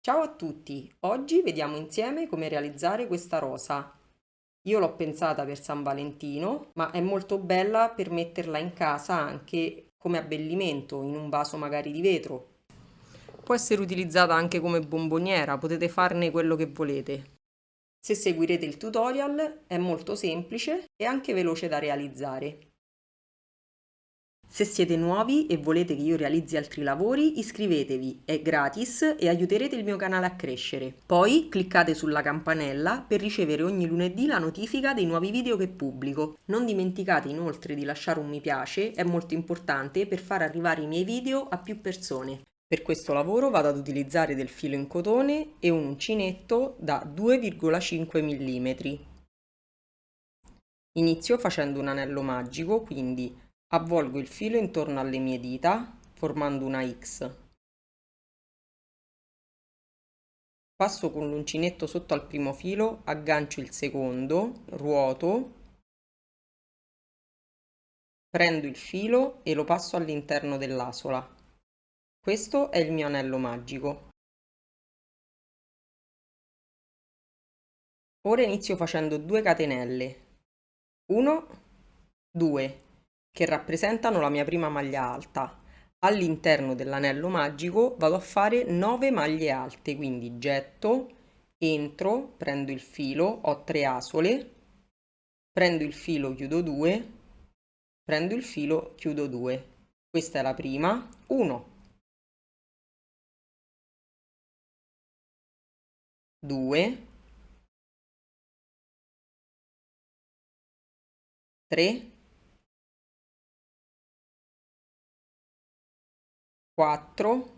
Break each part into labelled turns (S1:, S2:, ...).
S1: Ciao a tutti! Oggi vediamo insieme come realizzare questa rosa. Io l'ho pensata per San Valentino, ma è molto bella per metterla in casa anche come abbellimento, in un vaso magari di vetro. Può essere utilizzata anche come bomboniera, potete farne quello che volete. Se seguirete il tutorial è molto semplice e anche veloce da realizzare. Se siete nuovi e volete che io realizzi altri lavori, iscrivetevi, è gratis e aiuterete il mio canale a crescere. Poi cliccate sulla campanella per ricevere ogni lunedì la notifica dei nuovi video che pubblico. Non dimenticate inoltre di lasciare un mi piace, è molto importante per far arrivare i miei video a più persone. Per questo lavoro vado ad utilizzare del filo in cotone e un uncinetto da 2,5 mm. Inizio facendo un anello magico, quindi avvolgo il filo intorno alle mie dita formando una X. Passo con l'uncinetto sotto al primo filo, aggancio il secondo, ruoto, prendo il filo e lo passo all'interno dell'asola. Questo è il mio anello magico. Ora inizio facendo 2 catenelle. 1, 2, che rappresentano la mia prima maglia alta. All'interno dell'anello magico vado a fare 9 maglie alte, quindi getto, entro, prendo il filo, ho 3 asole, prendo il filo, chiudo 2, prendo il filo, chiudo 2. Questa è la prima. 1, 2, 3, 4,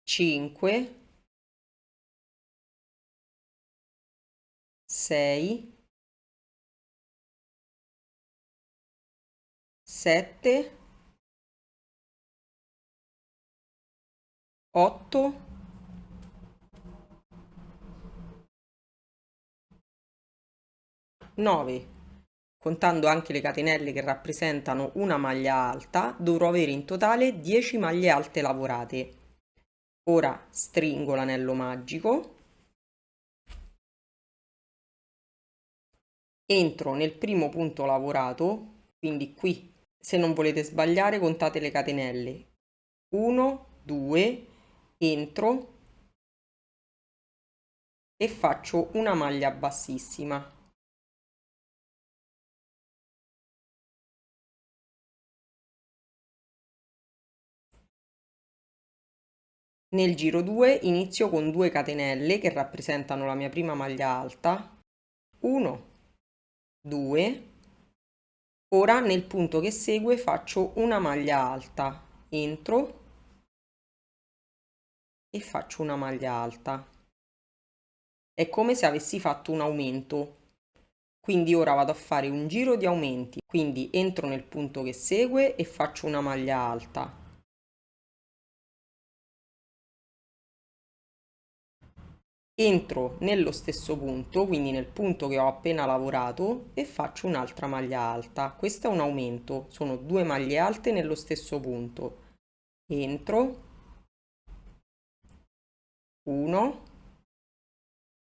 S1: 5, 6, 7, 8, 9. Contando anche le catenelle che rappresentano una maglia alta, dovrò avere in totale 10 maglie alte lavorate. Ora stringo l'anello magico, entro nel primo punto lavorato, quindi qui. Se non volete sbagliare, contate le catenelle. 1, 2, entro e faccio una maglia bassissima. Nel giro 2 inizio con 2 catenelle che rappresentano la mia prima maglia alta. 1, 2. Ora nel punto che segue faccio una maglia alta, entro e faccio una maglia alta. È come se avessi fatto un aumento. Quindi ora vado a fare un giro di aumenti, quindi entro nel punto che segue e faccio una maglia alta. Entro nello stesso punto, quindi nel punto che ho appena lavorato, e faccio un'altra maglia alta. Questo è un aumento, sono 2 maglie alte nello stesso punto. Entro, 1,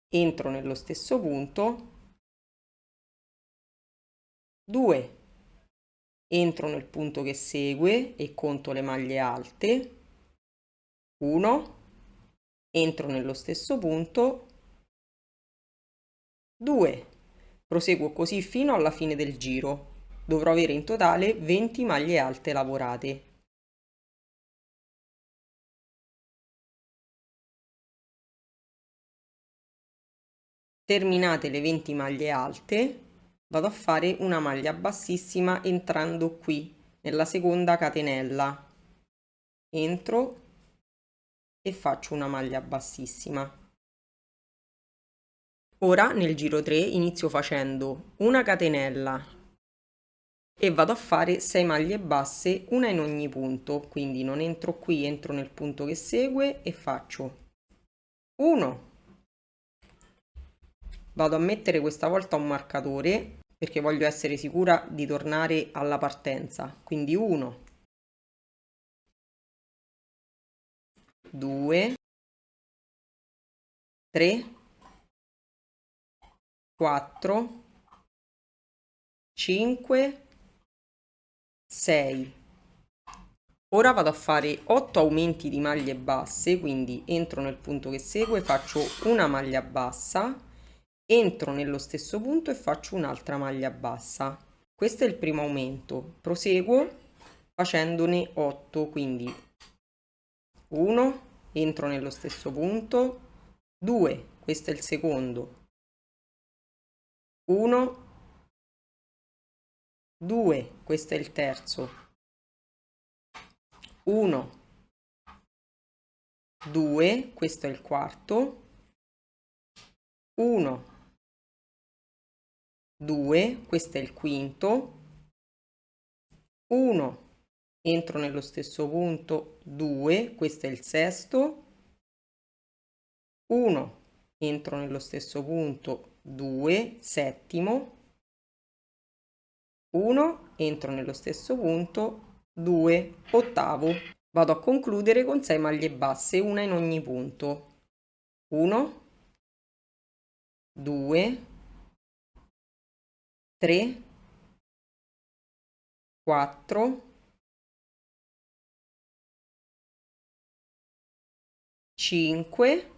S1: entro nello stesso punto, 2, entro nel punto che segue e conto le maglie alte, 1, entro nello stesso punto, 2. Proseguo così fino alla fine del giro. Dovrò avere in totale 20 maglie alte lavorate. Terminate le 20 maglie alte, vado a fare una maglia bassissima entrando qui, nella seconda catenella. Entro e faccio una maglia bassissima. Ora nel giro 3 inizio facendo una catenella e vado a fare 6 maglie basse, una in ogni punto, quindi non entro qui, entro nel punto che segue e faccio 1, vado a mettere questa volta un marcatore perché voglio essere sicura di tornare alla partenza, quindi 1, 2, 3, 4, 5, 6. Ora vado a fare 8 aumenti di maglie basse, quindi entro nel punto che segue, faccio una maglia bassa, entro nello stesso punto e faccio un'altra maglia bassa. Questo è il primo aumento. Proseguo facendone 8, quindi 1, entro nello stesso punto, 2, questo è il secondo, 1, 2, questo è il terzo, 1, 2, questo è il quarto, 1, 2, questo è il quinto, 1, entro nello stesso punto, 2, questo è il sesto, 1, entro nello stesso punto, 2, settimo, 1, entro nello stesso punto, 2, ottavo. Vado a concludere con 6 maglie basse, una in ogni punto. 1, 2, 3, 4, 5,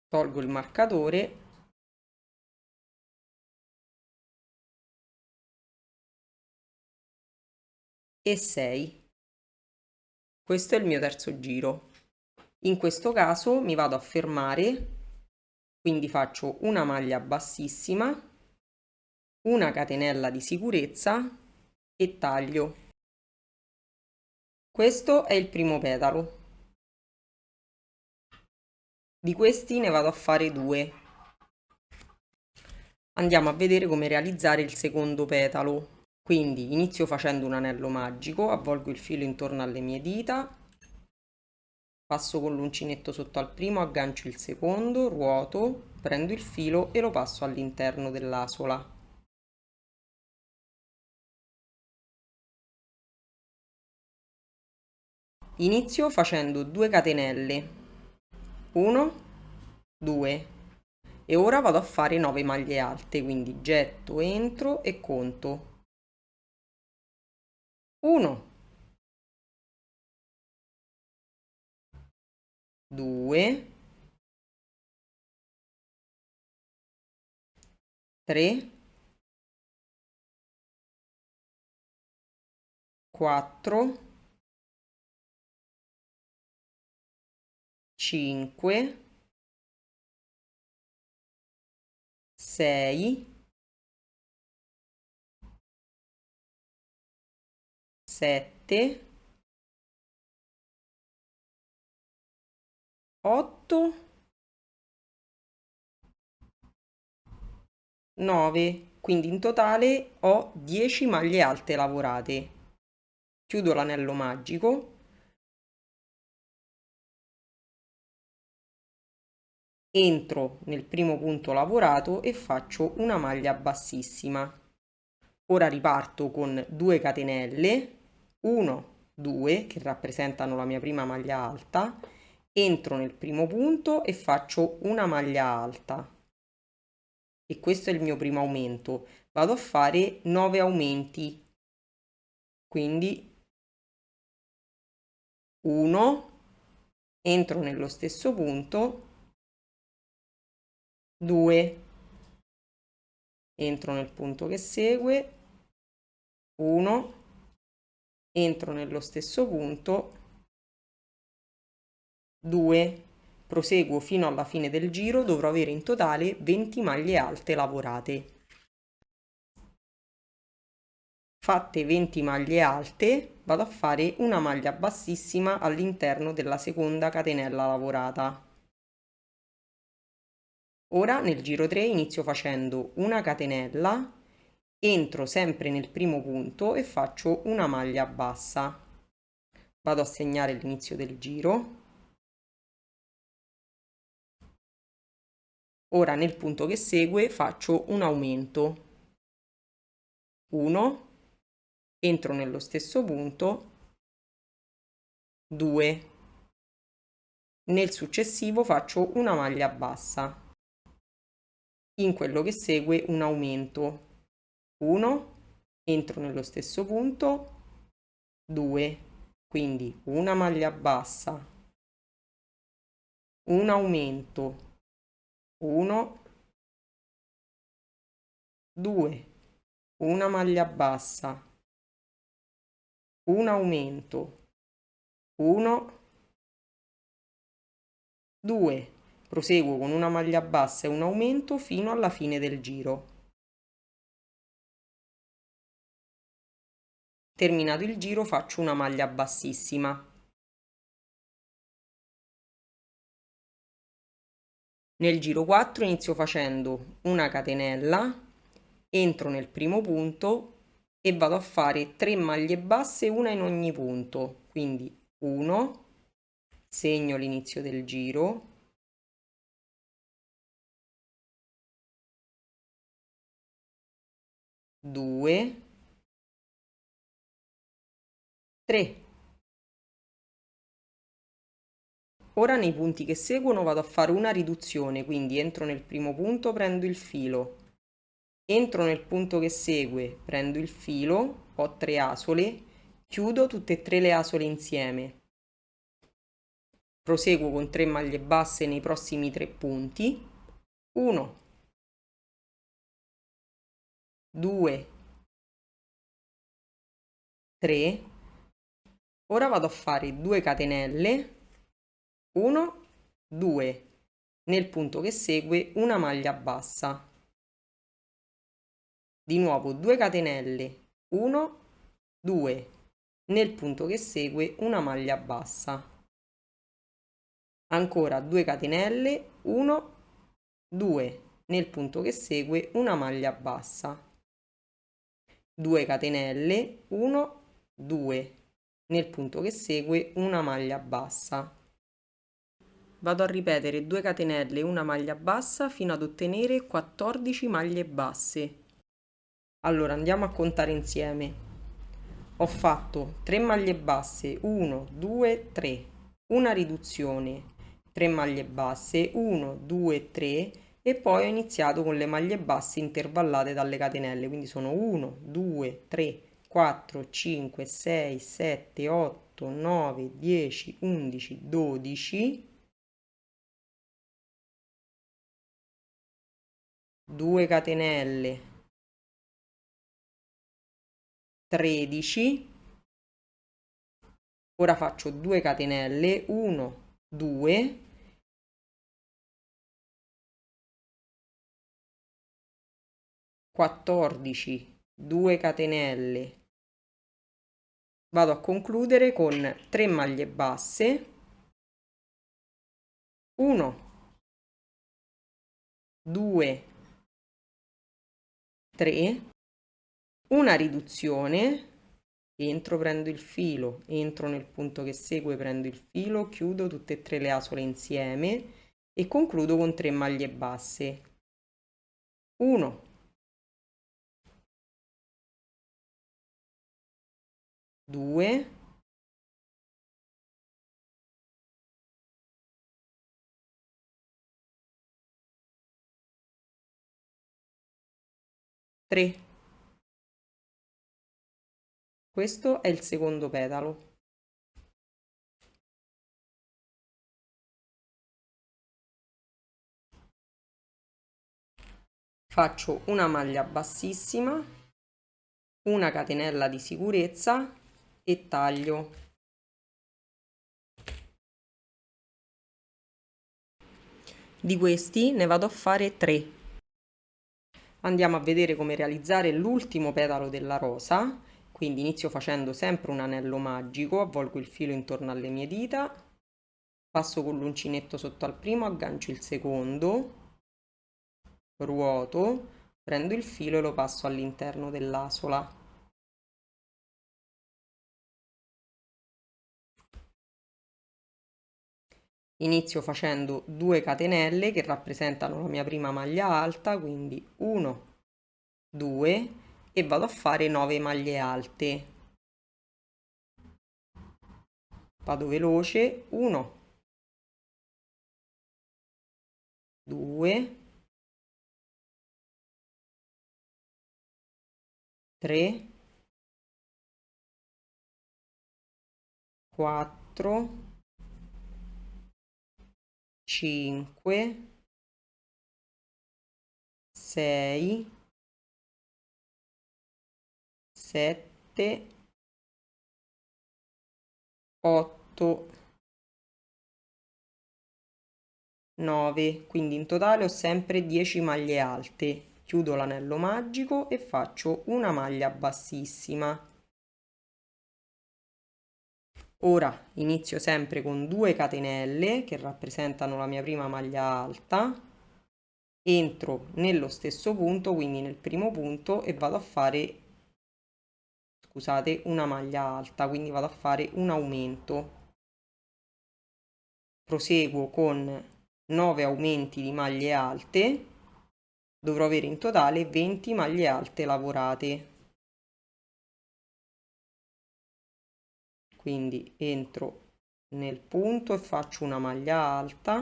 S1: tolgo il marcatore e 6. Questo è il mio terzo giro. In questo caso mi vado a fermare, quindi faccio una maglia bassissima, una catenella di sicurezza e taglio. Questo è il primo petalo. Di questi ne vado a fare 2. Andiamo a vedere come realizzare il secondo petalo. Quindi inizio facendo un anello magico, avvolgo il filo intorno alle mie dita, passo con l'uncinetto sotto al primo, aggancio il secondo, ruoto, prendo il filo e lo passo all'interno dell'asola. Inizio facendo 2 catenelle, 1, 2 e ora vado a fare 9 maglie alte, quindi getto, entro e conto. 1, 2, 3, 4, 5, 6, 7, 8, 9, quindi in totale ho 10 maglie alte lavorate. Chiudo l'anello magico, entro nel primo punto lavorato e faccio una maglia bassissima. Ora riparto con 2 catenelle, 1, 2 che rappresentano la mia prima maglia alta, entro nel primo punto e faccio una maglia alta. E questo è il mio primo aumento. Vado a fare 9 aumenti, quindi 1, entro nello stesso punto, 2, entro nel punto che segue, 1, entro nello stesso punto, 2, proseguo fino alla fine del giro, dovrò avere in totale 20 maglie alte lavorate. Fatte 20 maglie alte, vado a fare una maglia bassissima all'interno della seconda catenella lavorata. Ora nel giro 3 inizio facendo una catenella, entro sempre nel primo punto e faccio una maglia bassa. Vado a segnare l'inizio del giro. Ora nel punto che segue faccio un aumento. 1, entro nello stesso punto, 2. Nel successivo faccio una maglia bassa. In quello che segue un aumento. 1, entro nello stesso punto, 2, quindi una maglia bassa, un aumento, 1, 2, una maglia bassa, un aumento, 1, 2, proseguo con una maglia bassa e un aumento fino alla fine del giro. Terminato il giro faccio una maglia bassissima. Nel giro 4 inizio facendo una catenella, entro nel primo punto e vado a fare 3 maglie basse, una in ogni punto, quindi 1, segno l'inizio del giro, 2, 3. Ora nei punti che seguono vado a fare una riduzione, quindi entro nel primo punto, prendo il filo, entro nel punto che segue, prendo il filo, ho 3 asole, chiudo tutte e 3 le asole insieme. Proseguo con 3 maglie basse nei prossimi 3 punti, 1, 2, 3. Ora vado a fare 2 catenelle, 1, 2, nel punto che segue una maglia bassa. Di nuovo 2 catenelle, 1, 2, nel punto che segue una maglia bassa. Ancora 2 catenelle, 1, 2, nel punto che segue una maglia bassa. 2 catenelle, 1, 2, nel punto che segue una maglia bassa. Vado a ripetere 2 catenelle e una maglia bassa fino ad ottenere 14 maglie basse. Allora andiamo a contare insieme. Ho fatto 3 maglie basse, 1, 2, 3, una riduzione, 3 maglie basse, 1, 2, 3 e poi ho iniziato con le maglie basse intervallate dalle catenelle, quindi sono 1, 2, 3, 4, 5, 6, 7, 8, 9, 10, 11, 12, 2 catenelle, 13, ora faccio 2 catenelle, 1, 2, 14, 2 catenelle, vado a concludere con 3 maglie basse, 1, 2, 3, una riduzione, entro, prendo il filo, entro nel punto che segue, prendo il filo, chiudo tutte e 3 le asole insieme e concludo con 3 maglie basse. 1, 2, 3. Questo è il secondo petalo. Faccio una maglia bassissima, una catenella di sicurezza e taglio. Di questi ne vado a fare 3. Andiamo a vedere come realizzare l'ultimo petalo della rosa, quindi inizio facendo sempre un anello magico, avvolgo il filo intorno alle mie dita, passo con l'uncinetto sotto al primo, aggancio il secondo, ruoto, prendo il filo e lo passo all'interno dell'asola. Inizio facendo 2 catenelle che rappresentano la mia prima maglia alta, quindi 1, 2 e vado a fare 9 maglie alte. vado veloce, 1, 2, 3, 4, 5, 6, 7, 8, 9, quindi in totale ho sempre 10 maglie alte. Chiudo l'anello magico e faccio una maglia bassissima. Ora inizio sempre con 2 catenelle che rappresentano la mia prima maglia alta, entro nello stesso punto, quindi nel primo punto, e vado a fare, scusate, una maglia alta, quindi vado a fare un aumento. Proseguo con 9 aumenti di maglie alte, dovrò avere in totale 20 maglie alte lavorate. Quindi entro nel punto e faccio una maglia alta,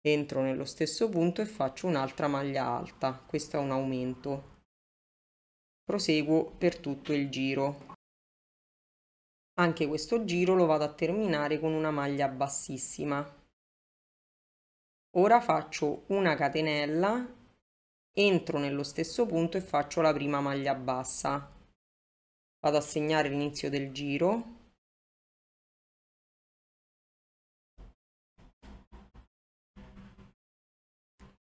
S1: entro nello stesso punto e faccio un'altra maglia alta, questo è un aumento. Proseguo per tutto il giro. Anche questo giro lo vado a terminare con una maglia bassissima. Ora faccio una catenella, entro nello stesso punto e faccio la prima maglia bassa. Vado a segnare l'inizio del giro.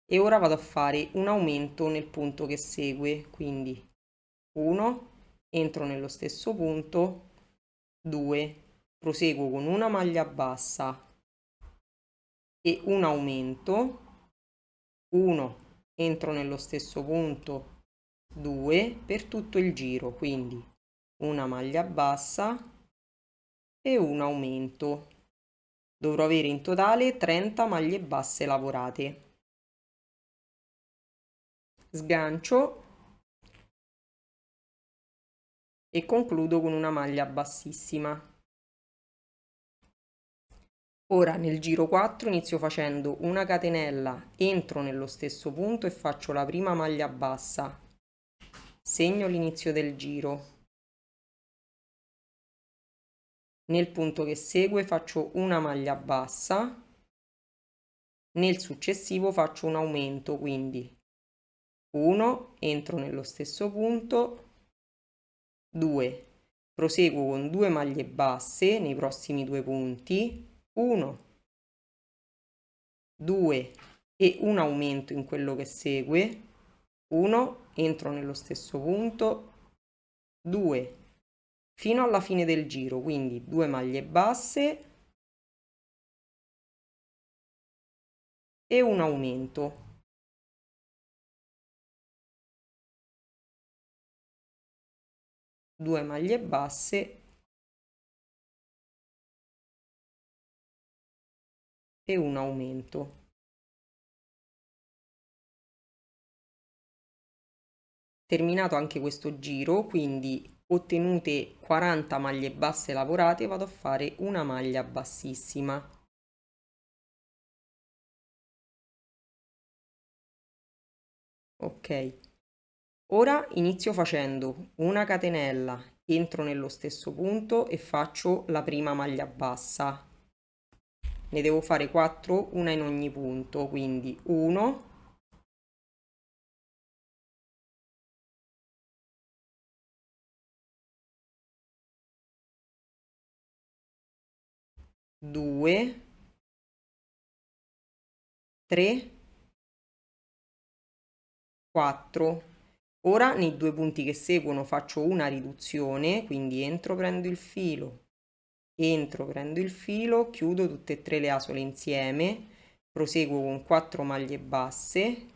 S1: E ora vado a fare un aumento nel punto che segue, quindi 1, entro nello stesso punto, 2, proseguo con una maglia bassa e un aumento, 1, entro nello stesso punto, 2, per tutto il giro, quindi una maglia bassa e un aumento. Dovrò avere in totale 30 maglie basse lavorate. Sgancio e concludo con una maglia bassissima. Ora nel giro 4 inizio facendo una catenella, entro nello stesso punto e faccio la prima maglia bassa, segno l'inizio del giro. Nel punto che segue faccio una maglia bassa, nel successivo faccio un aumento, quindi 1, entro nello stesso punto, 2, proseguo con 2 maglie basse nei prossimi 2 punti, 1, 2 e un aumento in quello che segue, 1, entro nello stesso punto, 2, fino alla fine del giro, quindi 2 maglie basse e un aumento. Due maglie basse e un aumento. Terminato anche questo giro, quindi ottenute 40 maglie basse lavorate, vado a fare una maglia bassissima. Ok, ora inizio facendo una catenella, entro nello stesso punto e faccio la prima maglia bassa. Ne devo fare 4, una in ogni punto, quindi 1, 2, 3, 4. Ora nei 2 punti che seguono faccio una riduzione, quindi entro, prendo il filo, entro, prendo il filo, chiudo tutte e 3 le asole insieme, proseguo con 4 maglie basse,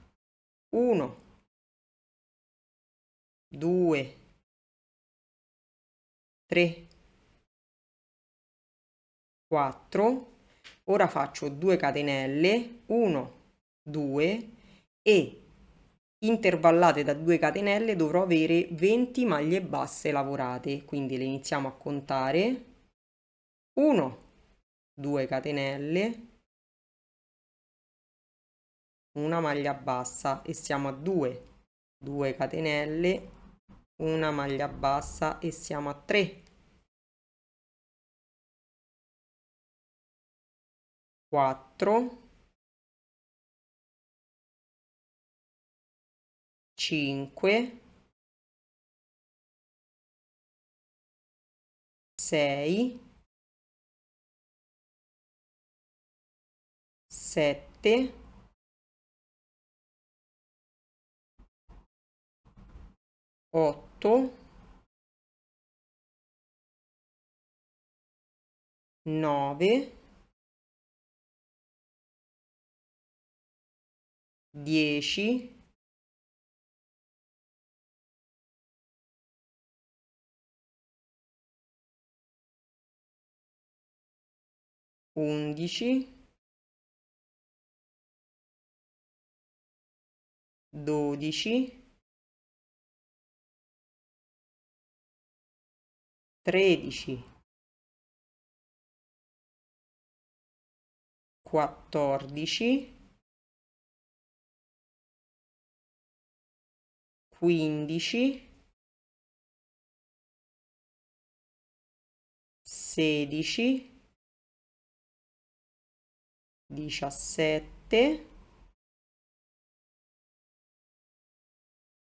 S1: 1, 2, 3, 4. Ora faccio 2 catenelle, 1, 2 e intervallate da 2 catenelle dovrò avere 20 maglie basse lavorate, quindi le iniziamo a contare. 1, 2 catenelle, una maglia bassa e siamo a 2, 2 catenelle, una maglia bassa e siamo a 3, 4, 5, 6, 7, 8, 9, 10, 11, 12, 13, 14, 15, 16, 17,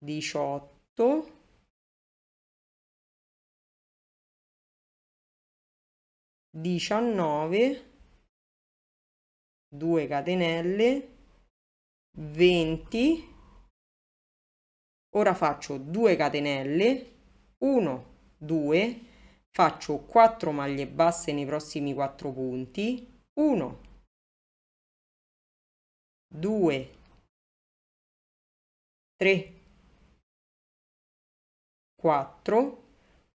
S1: 18, 19, 2 catenelle, 20. Ora faccio 2 catenelle, 1, 2, faccio 4 maglie basse nei prossimi 4 punti, 1, 2, 3, 4,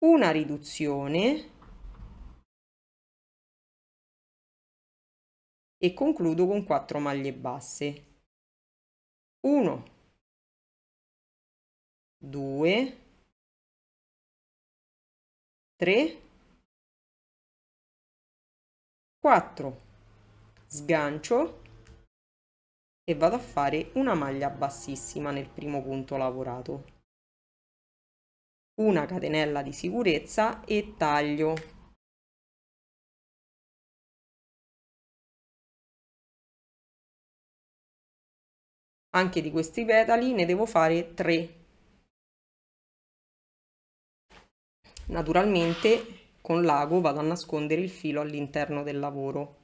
S1: una riduzione e concludo con 4 maglie basse. 1, 2, 3, 4, sgancio e vado a fare una maglia bassissima nel primo punto lavorato, una catenella di sicurezza e taglio. Anche di questi petali ne devo fare 3. Naturalmente con l'ago vado a nascondere il filo all'interno del lavoro.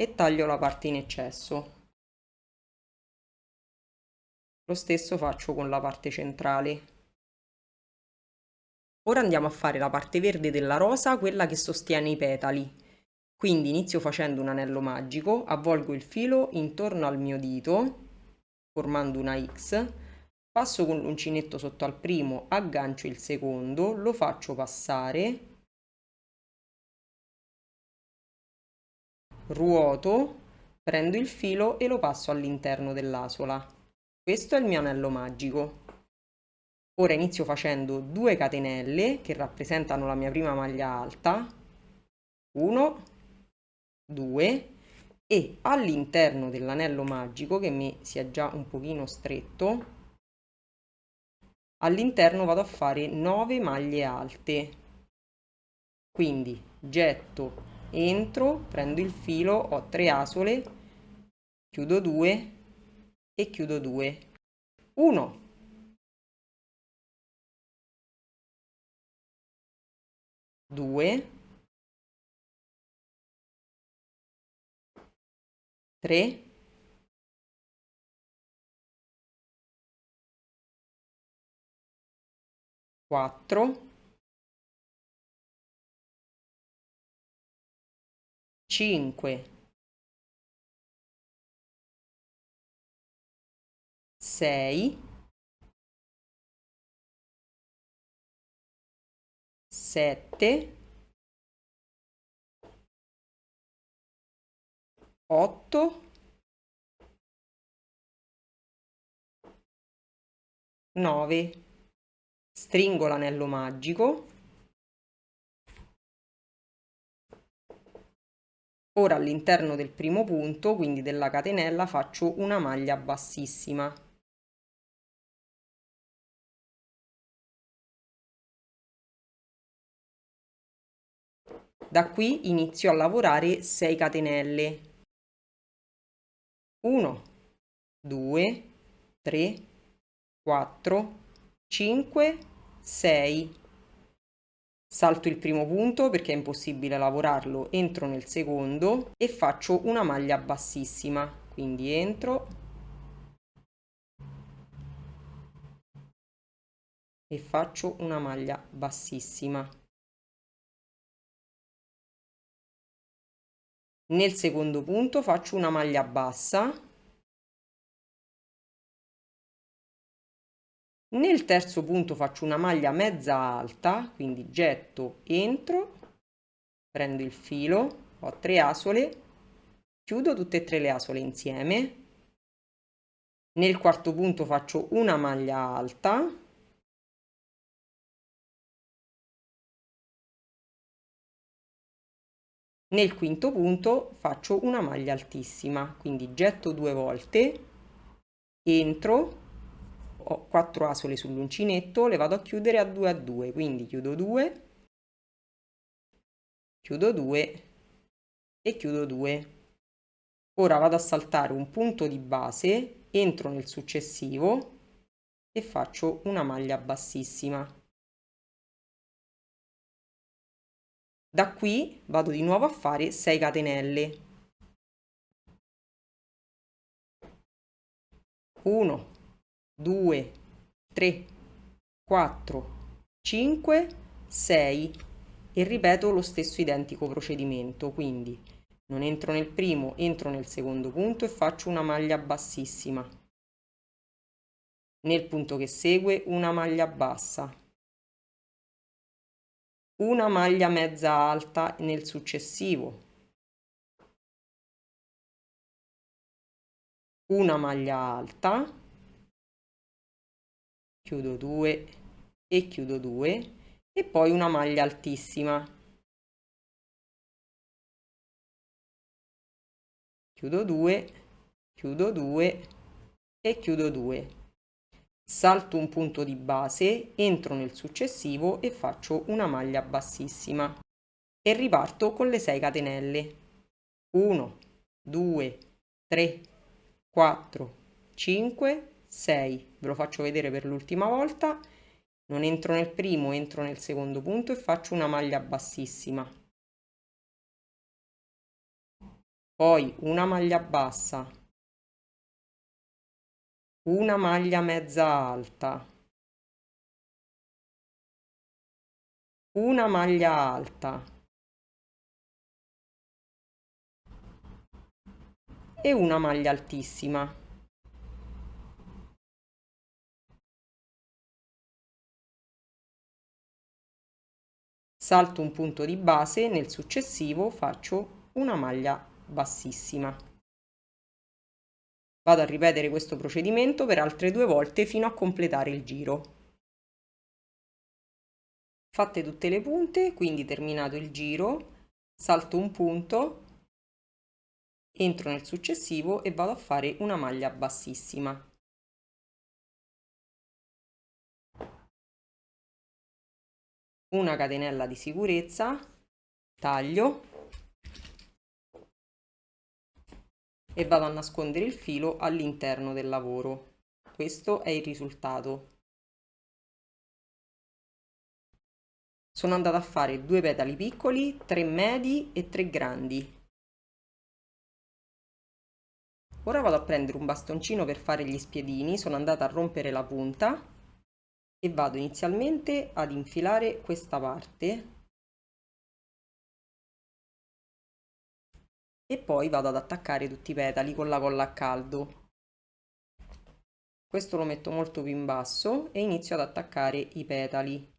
S1: E taglio la parte in eccesso. Lo stesso faccio con la parte centrale. Ora andiamo a fare la parte verde della rosa, quella che sostiene i petali. Quindi inizio facendo un anello magico, avvolgo il filo intorno al mio dito, formando una X, passo con l'uncinetto sotto al primo, aggancio il secondo, lo faccio passare, ruoto, prendo il filo e lo passo all'interno dell'asola. Questo è il mio anello magico. Ora inizio facendo 2 catenelle che rappresentano la mia prima maglia alta, 1, 2 e all'interno dell'anello magico che mi sia già un pochino stretto, all'interno vado a fare 9 maglie alte. Quindi getto, entro, prendo il filo, ho 3 asole, chiudo 2 e chiudo 2. 1, 2, 3, 4, 5, 6, 7, 8, 9. Stringo l'anello magico. Ora all'interno del primo punto, quindi della catenella, faccio una maglia bassissima. Da qui inizio a lavorare 6 catenelle. 1, 2, 3, 4, 5, 6. Salto il primo punto perché è impossibile lavorarlo, entro nel secondo e faccio una maglia bassissima. Quindi entro e faccio una maglia bassissima. Nel secondo punto faccio una maglia bassa. Nel terzo punto faccio una maglia mezza alta, quindi getto, entro, prendo il filo, ho 3 asole, chiudo tutte e 3 le asole insieme. Nel quarto punto faccio una maglia alta. Nel quinto punto faccio una maglia altissima, quindi getto 2 volte, entro, ho 4 asole sull'uncinetto, le vado a chiudere a 2, quindi chiudo 2 e chiudo 2. Ora vado a saltare un punto di base, entro nel successivo e faccio una maglia bassissima. Da qui vado di nuovo a fare 6 catenelle. 1, 2, 3, 4, 5, 6 e ripeto lo stesso identico procedimento, quindi non entro nel primo, entro nel secondo punto e faccio una maglia bassissima. Nel punto che segue una maglia bassa, una maglia mezza alta nel successivo, una maglia alta, chiudo 2 e chiudo 2 e poi una maglia altissima, chiudo 2 e chiudo 2. Salto un punto di base, entro nel successivo e faccio una maglia bassissima e riparto con le 6 catenelle. 1, 2, 3, 4, 5, 6. Ve lo faccio vedere per l'ultima volta. Non entro nel primo, entro nel secondo punto e faccio una maglia bassissima. Poi una maglia bassa, una maglia mezza alta, una maglia alta e una maglia altissima. Salto un punto di base, nel successivo faccio una maglia bassissima. Vado a ripetere questo procedimento per altre 2 volte fino a completare il giro. Fatte tutte le punte, quindi terminato il giro, salto un punto, entro nel successivo e vado a fare una maglia bassissima. Una catenella di sicurezza, taglio e vado a nascondere il filo all'interno del lavoro. Questo è il risultato. Sono andata a fare 2 petali piccoli, 3 medi e 3 grandi. Ora vado a prendere un bastoncino per fare gli spiedini, sono andata a rompere la punta e vado inizialmente ad infilare questa parte e poi vado ad attaccare tutti i petali con la colla a caldo. Questo lo metto molto più in basso e inizio ad attaccare i petali.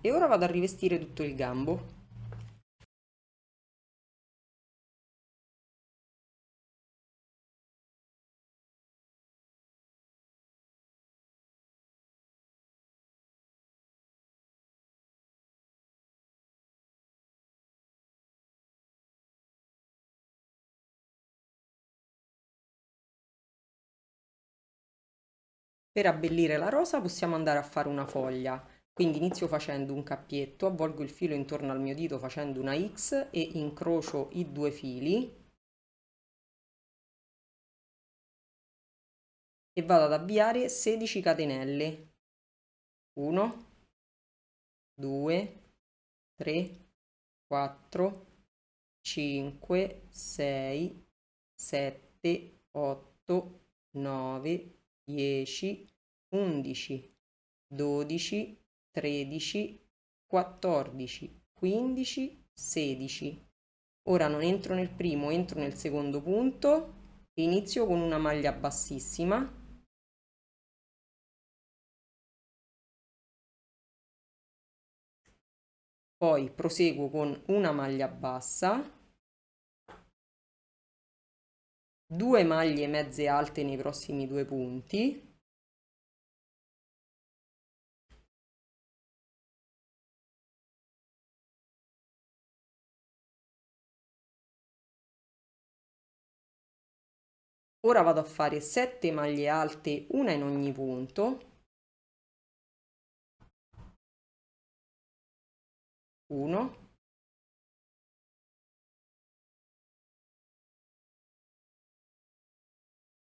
S1: e ora vado a rivestire tutto il gambo. Per abbellire la rosa possiamo andare a fare una foglia, quindi inizio facendo un cappietto, avvolgo il filo intorno al mio dito facendo una X e incrocio i due fili e vado ad avviare 16 catenelle. 1, 2, 3, 4, 5, 6, 7, 8, 9, 10, 11, 12, 13, 14, 15, 16. Ora non entro nel primo, entro nel secondo punto e inizio con una maglia bassissima. Poi proseguo con una maglia bassa, 2 maglie mezze alte nei prossimi due punti, ora vado a fare 7 maglie alte, una in ogni punto, 1,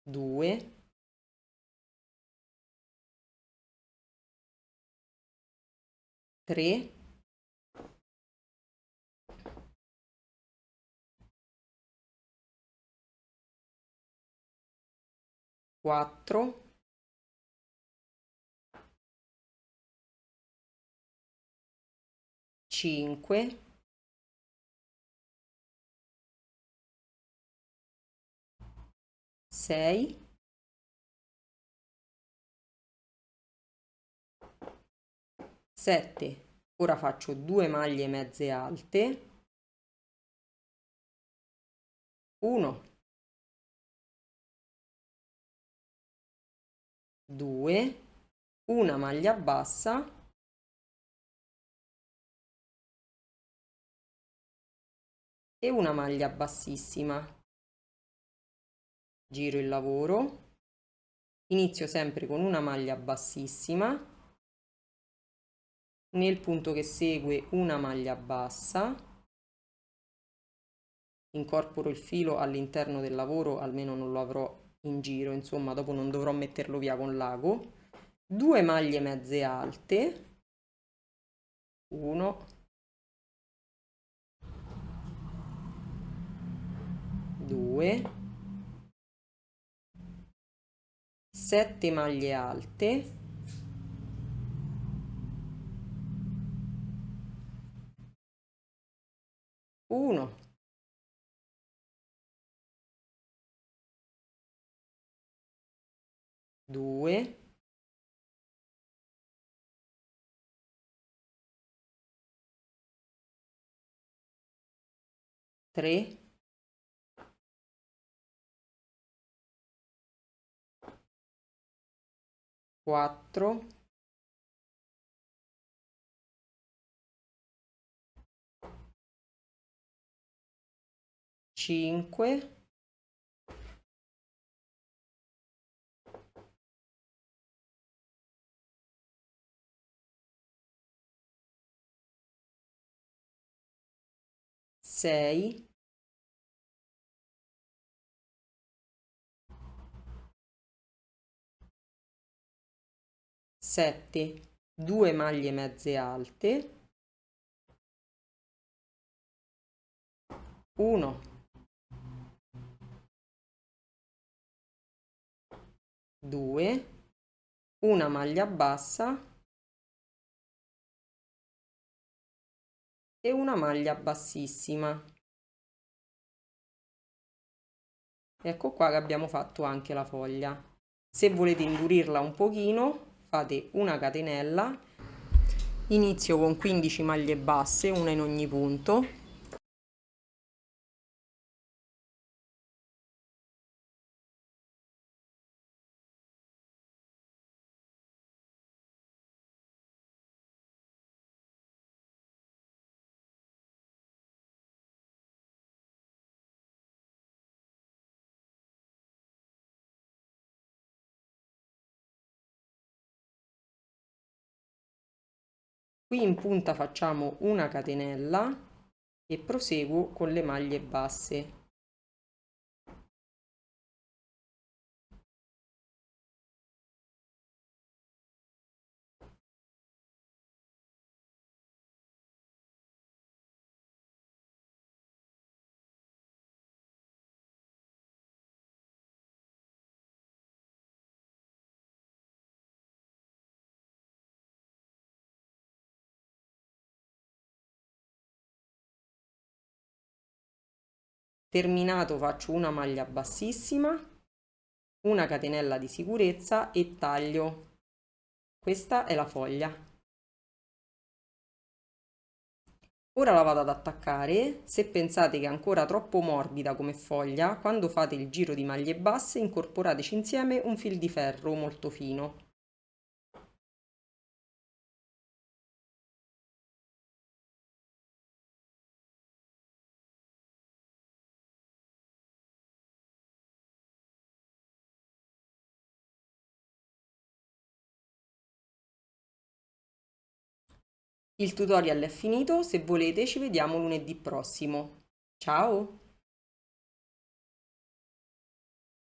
S1: 2, 3, 4, 5, 6, 7. Ora faccio 2 maglie mezze alte, 1, 2, una maglia bassa e una maglia bassissima. Giro il lavoro, inizio sempre con una maglia bassissima, nel punto che segue una maglia bassa, incorporo il filo all'interno del lavoro, almeno non lo avrò in giro, insomma dopo non dovrò metterlo via con l'ago, 2 maglie mezze alte, 1, 2, 7 maglie alte, 1, 2, 3, 4, 5, 6, 7, 2 maglie mezze alte, 1, 2, una maglia bassa e una maglia bassissima. Ecco qua che abbiamo fatto anche la foglia. Se volete indurirla un pochino, fate una catenella Inizio con 15 maglie basse, una in ogni punto. Qui in punta facciamo una catenella e proseguo con le maglie basse. Terminato faccio una maglia bassissima, una catenella di sicurezza e taglio. Questa è la foglia. Ora la vado ad attaccare. Se pensate che è ancora troppo morbida come foglia, quando fate il giro di maglie basse incorporateci insieme un fil di ferro molto fino. Il tutorial è finito, se volete ci vediamo lunedì prossimo. Ciao!